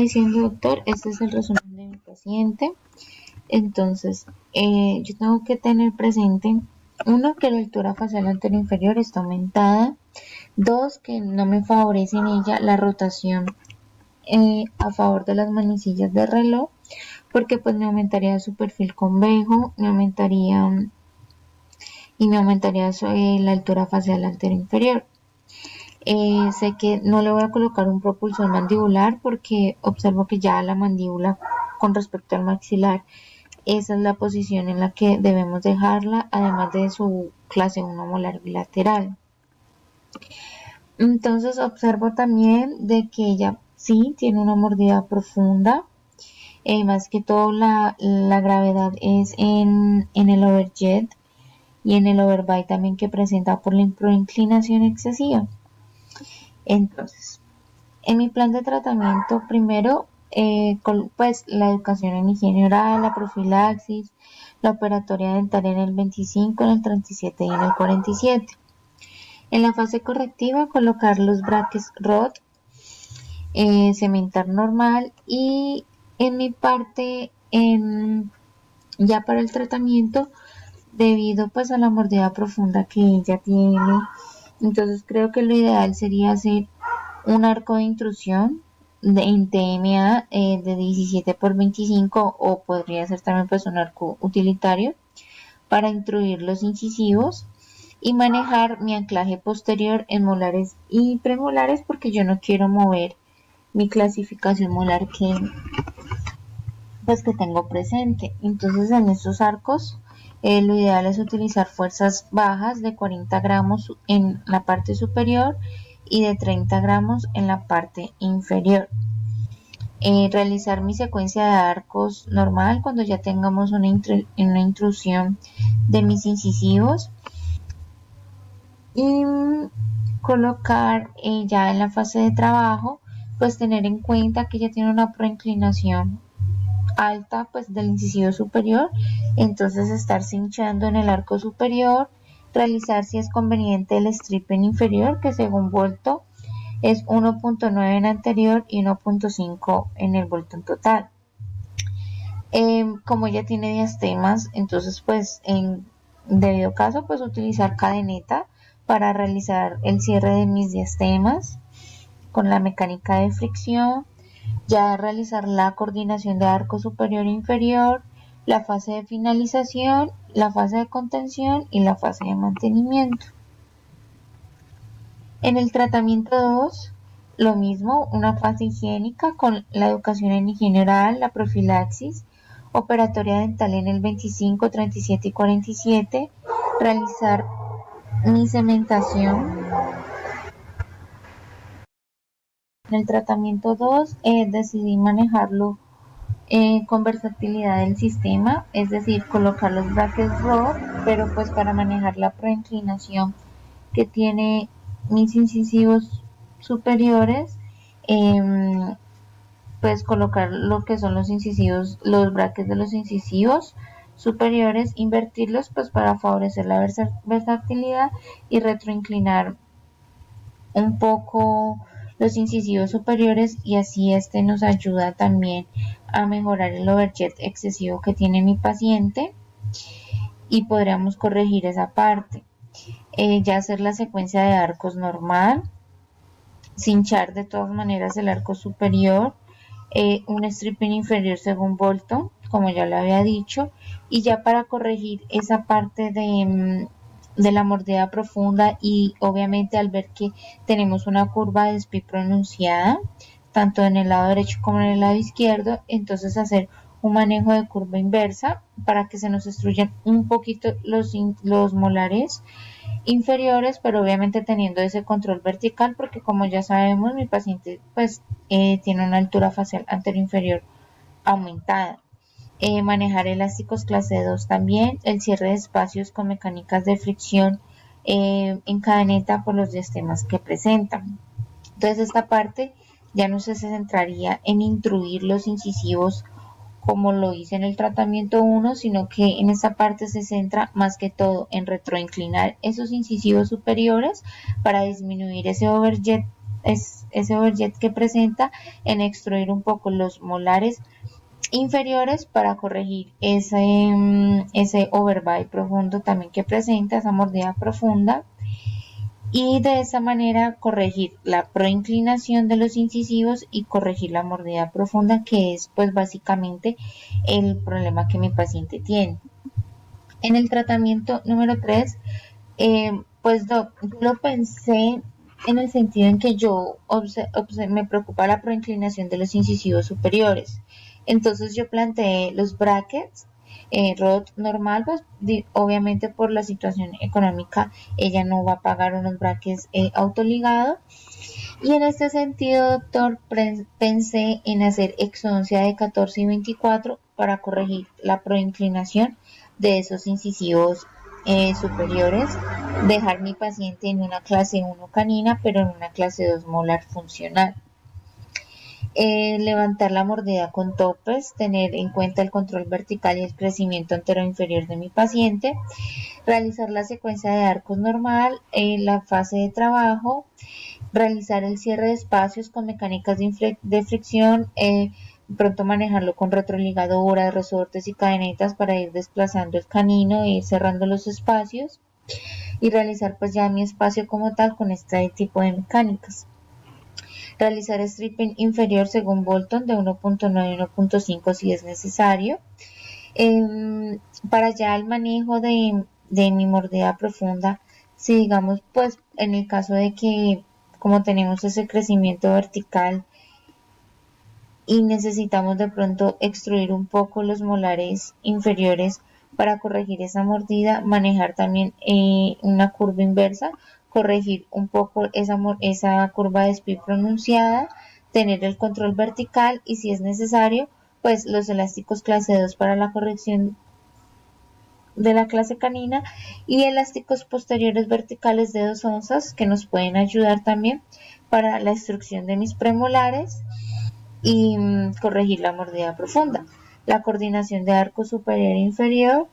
Diciendo, doctor, este es el resumen de mi paciente. Entonces, yo tengo que tener presente, uno, que la altura facial anterior inferior está aumentada. Dos, que no me favorece en ella la rotación a favor de las manecillas de reloj, porque pues me aumentaría su perfil convejo, me aumentaría la altura facial anterior inferior. Sé que no le voy a colocar un propulsor mandibular porque observo que ya la mandíbula con respecto al maxilar, esa es la posición en la que debemos dejarla, además de su clase 1 molar bilateral. Entonces observo también de que ella sí tiene una mordida profunda, más que todo la gravedad es en el overjet y en el overbite también, que presenta por la inclinación excesiva. Entonces, en mi plan de tratamiento, primero, pues la educación en higiene oral, la profilaxis, la operatoria dental en el 25, en el 37 y en el 47. En la fase correctiva, colocar los brackets ROT, cementar normal, y en mi parte, ya para el tratamiento, debido pues a la mordida profunda que ella tiene, entonces creo que lo ideal sería hacer un arco de intrusión en TMA de 17 por 25, o podría ser también pues un arco utilitario para intruir los incisivos y manejar mi anclaje posterior en molares y premolares, porque yo no quiero mover mi clasificación molar que tengo presente. Entonces, en estos arcos, lo ideal es utilizar fuerzas bajas de 40 gramos en la parte superior y de 30 gramos en la parte inferior. Realizar mi secuencia de arcos normal cuando ya tengamos una intrusión de mis incisivos, y colocar ya en la fase de trabajo, pues tener en cuenta que ya tiene una proinclinación alta pues del incisivo superior, entonces estar cinchando en el arco superior, realizar si es conveniente el stripping inferior, que según Volto es 1.9 en anterior y 1.5 en el Volto en total. Como ya tiene diastemas, entonces pues en debido caso pues utilizar cadeneta para realizar el cierre de mis diastemas con la mecánica de fricción, ya realizar la coordinación de arco superior e inferior, la fase de finalización, la fase de contención y la fase de mantenimiento. En el tratamiento 2, lo mismo, una fase higiénica con la educación en higiene oral, la profilaxis, operatoria dental en el 25, 37 y 47, realizar mi cementación. En el tratamiento 2, decidí manejarlo con versatilidad del sistema, es decir, colocar los brackets ROD, pero pues para manejar la proinclinación que tiene mis incisivos superiores, pues colocar lo que son los incisivos, los brackets de los incisivos superiores, invertirlos pues para favorecer la versatilidad y retroinclinar un poco los incisivos superiores, y así este nos ayuda también a mejorar el overjet excesivo que tiene mi paciente y podríamos corregir esa parte. Ya hacer la secuencia de arcos normal, cinchar de todas maneras el arco superior, un stripping inferior según Bolton, como ya lo había dicho, y ya para corregir esa parte de la mordida profunda, y obviamente al ver que tenemos una curva de SPI pronunciada, tanto en el lado derecho como en el lado izquierdo, entonces hacer un manejo de curva inversa para que se nos destruyan un poquito los molares inferiores, pero obviamente teniendo ese control vertical, porque como ya sabemos, mi paciente pues tiene una altura facial anterior inferior aumentada. Manejar elásticos clase 2 también, el cierre de espacios con mecánicas de fricción en cadeneta por los diastemas que presentan. Entonces esta parte ya no se centraría en intruir los incisivos como lo hice en el tratamiento 1, sino que en esta parte se centra más que todo en retroinclinar esos incisivos superiores para disminuir ese overjet es ese overjet que presenta, en extruir un poco los molares inferiores para corregir ese overbite profundo también que presenta, esa mordida profunda, y de esa manera corregir la proinclinación de los incisivos y corregir la mordida profunda, que es pues básicamente el problema que mi paciente tiene. En el tratamiento número 3, pues doc, yo lo pensé en el sentido en que yo me preocupa la proinclinación de los incisivos superiores. Entonces yo planteé los brackets, Rod normal, pues obviamente por la situación económica ella no va a pagar unos brackets autoligados. Y en este sentido, doctor, pensé en hacer exodoncia de 14 y 24 para corregir la proinclinación de esos incisivos superiores, dejar mi paciente en una clase 1 canina, pero en una clase 2 molar funcional. Levantar la mordida con topes, tener en cuenta el control vertical y el crecimiento anteroinferior de mi paciente, realizar la secuencia de arcos normal en la fase de trabajo, realizar el cierre de espacios con mecánicas de fricción, pronto manejarlo con retroligaduras, resortes y cadenetas para ir desplazando el canino e ir cerrando los espacios, y realizar pues ya mi espacio como tal con este tipo de mecánicas. Realizar stripping inferior según Bolton de 1.9 y 1.5 si es necesario. Para ya el manejo de mi mordida profunda, si digamos pues en el caso de que como tenemos ese crecimiento vertical y necesitamos de pronto extruir un poco los molares inferiores para corregir esa mordida, manejar también una curva inversa, corregir un poco esa curva de SPI pronunciada, tener el control vertical y si es necesario, pues los elásticos clase 2 para la corrección de la clase canina y elásticos posteriores verticales de 2 onzas que nos pueden ayudar también para la extrusión de mis premolares y corregir la mordida profunda. La coordinación de arco superior e inferior,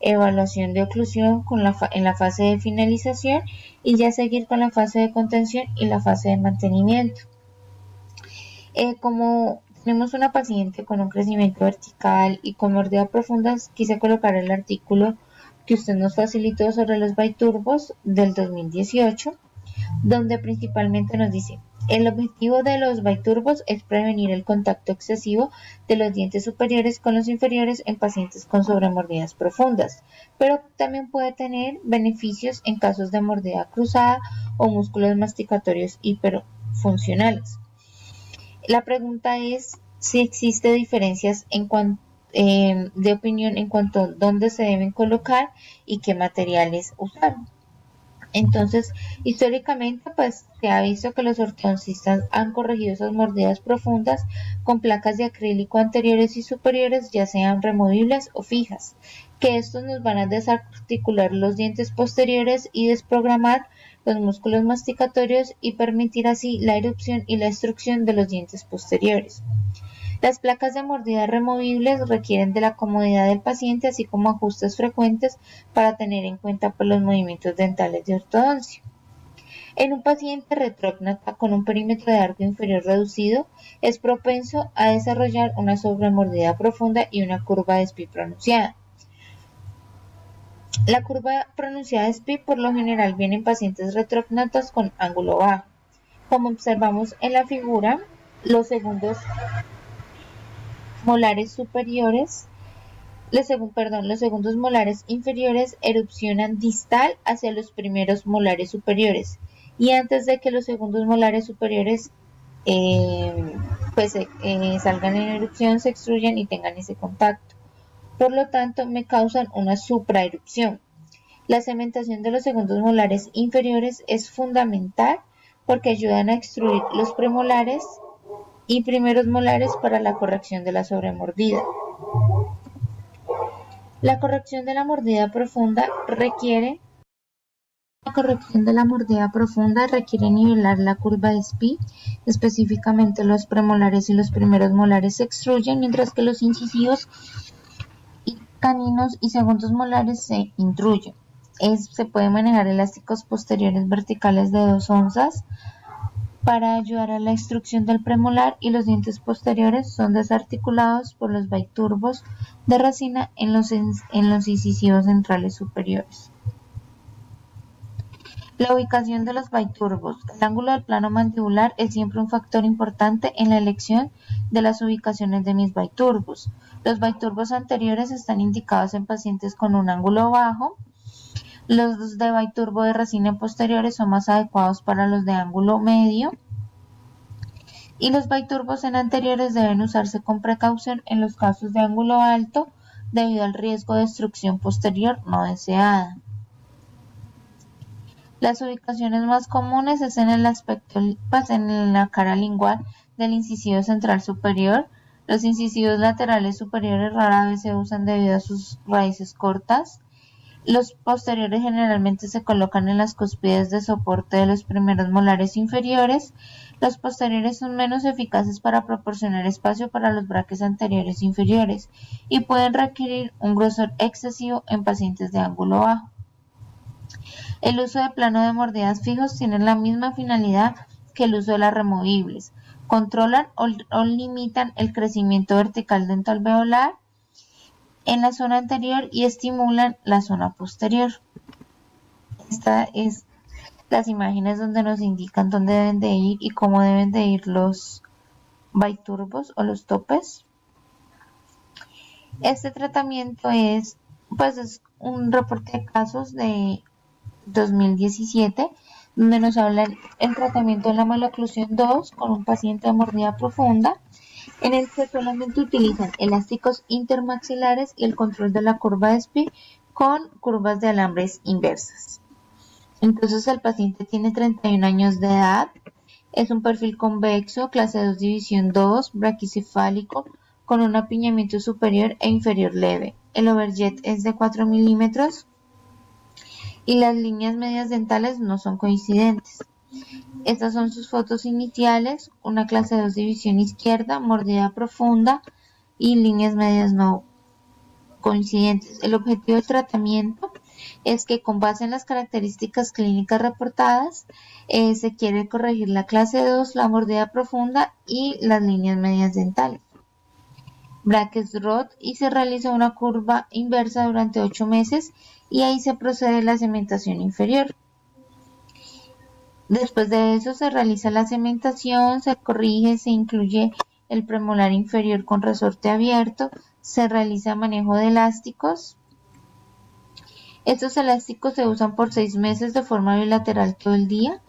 evaluación de oclusión en la fase de finalización y ya seguir con la fase de contención y la fase de mantenimiento. Como tenemos una paciente con un crecimiento vertical y con mordida profunda, quise colocar el artículo que usted nos facilitó sobre los biturbos del 2018, donde principalmente nos dice: el objetivo de los biturbos es prevenir el contacto excesivo de los dientes superiores con los inferiores en pacientes con sobremordidas profundas, pero también puede tener beneficios en casos de mordida cruzada o músculos masticatorios hiperfuncionales. La pregunta es si existe diferencias de opinión en cuanto a dónde se deben colocar y qué materiales usar. Entonces, históricamente, pues se ha visto que los ortodoncistas han corregido esas mordidas profundas con placas de acrílico anteriores y superiores, ya sean removibles o fijas, que estos nos van a desarticular los dientes posteriores y desprogramar los músculos masticatorios y permitir así la erupción y la extrusión de los dientes posteriores. Las placas de mordida removibles requieren de la comodidad del paciente, así como ajustes frecuentes para tener en cuenta los movimientos dentales de ortodoncia. En un paciente retrógnata con un perímetro de arco inferior reducido, es propenso a desarrollar una sobremordida profunda y una curva de SPI pronunciada. La curva pronunciada de SPI por lo general viene en pacientes retrógnatas con ángulo bajo. Como observamos en la figura, los segundos molares superiores, los segundos molares inferiores erupcionan distal hacia los primeros molares superiores y antes de que los segundos molares superiores salgan en erupción, se extruyan y tengan ese contacto. Por lo tanto, me causan una supraerupción. La cementación de los segundos molares inferiores es fundamental porque ayudan a extruir los premolares y primeros molares para la corrección de la sobremordida. La corrección de la mordida profunda requiere nivelar la curva de SPI, específicamente los premolares y los primeros molares se extruyen, mientras que los incisivos y caninos y segundos molares se intruyen. Se puede manejar elásticos posteriores verticales de 2 onzas Para ayudar a la extrusión del premolar, y los dientes posteriores son desarticulados por los biturbos de resina en los incisivos centrales superiores. La ubicación de los biturbos. El ángulo del plano mandibular es siempre un factor importante en la elección de las ubicaciones de mis biturbos. Los biturbos anteriores están indicados en pacientes con un ángulo bajo. Los de biturbo de resina posteriores son más adecuados para los de ángulo medio. Y los biturbos en anteriores deben usarse con precaución en los casos de ángulo alto debido al riesgo de extrusión posterior no deseada. Las ubicaciones más comunes es en el aspecto, en la cara lingual del incisivo central superior. Los incisivos laterales superiores rara vez se usan debido a sus raíces cortas. Los posteriores generalmente se colocan en las cúspides de soporte de los primeros molares inferiores. Los posteriores son menos eficaces para proporcionar espacio para los braques anteriores e inferiores y pueden requerir un grosor excesivo en pacientes de ángulo bajo. El uso de plano de mordidas fijos tiene la misma finalidad que el uso de las removibles. Controlan o limitan el crecimiento vertical dental-alveolar en la zona anterior y estimulan la zona posterior. Esta es las imágenes donde nos indican dónde deben de ir y cómo deben de ir los biturbos o los topes. Este tratamiento es un reporte de casos de 2017, donde nos hablan el tratamiento de la maloclusión 2 con un paciente de mordida profunda, en el que solamente utilizan elásticos intermaxilares y el control de la curva de SPI con curvas de alambres inversas. Entonces el paciente tiene 31 años de edad, es un perfil convexo, clase 2, división 2, braquicefálico, con un apiñamiento superior e inferior leve. El overjet es de 4 milímetros y las líneas medias dentales no son coincidentes. Estas son sus fotos iniciales, una clase 2 división izquierda, mordida profunda y líneas medias no coincidentes. El objetivo del tratamiento es que con base en las características clínicas reportadas, se quiere corregir la clase 2, la mordida profunda y las líneas medias dentales. Brackets Roth, y se realiza una curva inversa durante 8 meses y ahí se procede a la cementación inferior. Después de eso se realiza la cementación, se corrige, se incluye el premolar inferior con resorte abierto, se realiza manejo de elásticos. Estos elásticos se usan por 6 meses de forma bilateral todo el día.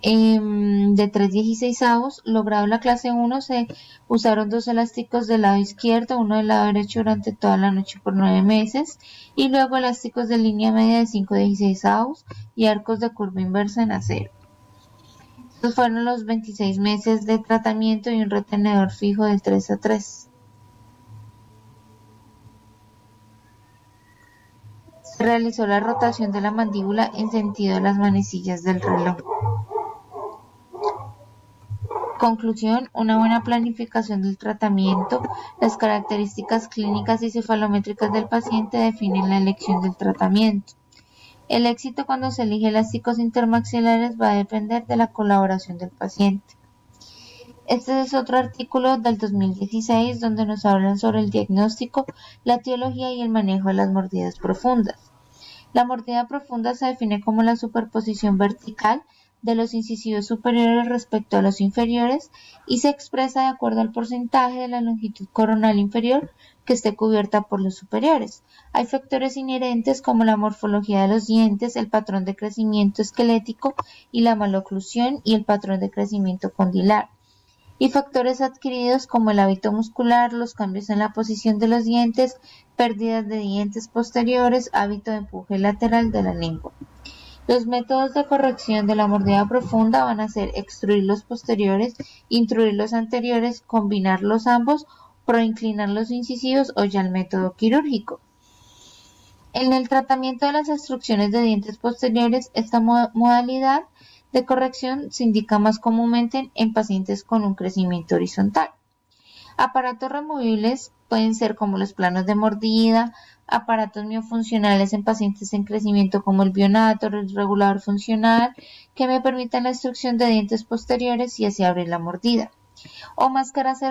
De 3/16, logrado la clase 1, se usaron 2 elásticos del lado izquierdo, uno del lado derecho durante toda la noche por 9 meses, y luego elásticos de línea media de 5/16 y arcos de curva inversa en acero. Estos fueron los 26 meses de tratamiento y un retenedor fijo de 3/3. Se realizó la rotación de la mandíbula en sentido de las manecillas del reloj. Conclusión: una buena planificación del tratamiento, las características clínicas y cefalométricas del paciente definen la elección del tratamiento. El éxito cuando se elige elásticos intermaxilares va a depender de la colaboración del paciente. Este es otro artículo del 2016 donde nos hablan sobre el diagnóstico, la etiología y el manejo de las mordidas profundas. La mordida profunda se define como la superposición vertical de los incisivos superiores respecto a los inferiores y se expresa de acuerdo al porcentaje de la longitud coronal inferior que esté cubierta por los superiores. Hay factores inherentes como la morfología de los dientes, el patrón de crecimiento esquelético y la maloclusión y el patrón de crecimiento condilar. Y factores adquiridos como el hábito muscular, los cambios en la posición de los dientes, pérdidas de dientes posteriores, hábito de empuje lateral de la lengua. Los métodos de corrección de la mordida profunda van a ser extruir los posteriores, intruir los anteriores, combinar los ambos, proinclinar los incisivos o ya el método quirúrgico. En el tratamiento de las extrusiones de dientes posteriores, esta modalidad de corrección se indica más comúnmente en pacientes con un crecimiento horizontal. Aparatos removibles pueden ser como los planos de mordida, aparatos miofuncionales en pacientes en crecimiento como el bionato, el regulador funcional, que me permitan la extrusión de dientes posteriores y así abrir la mordida, o máscaras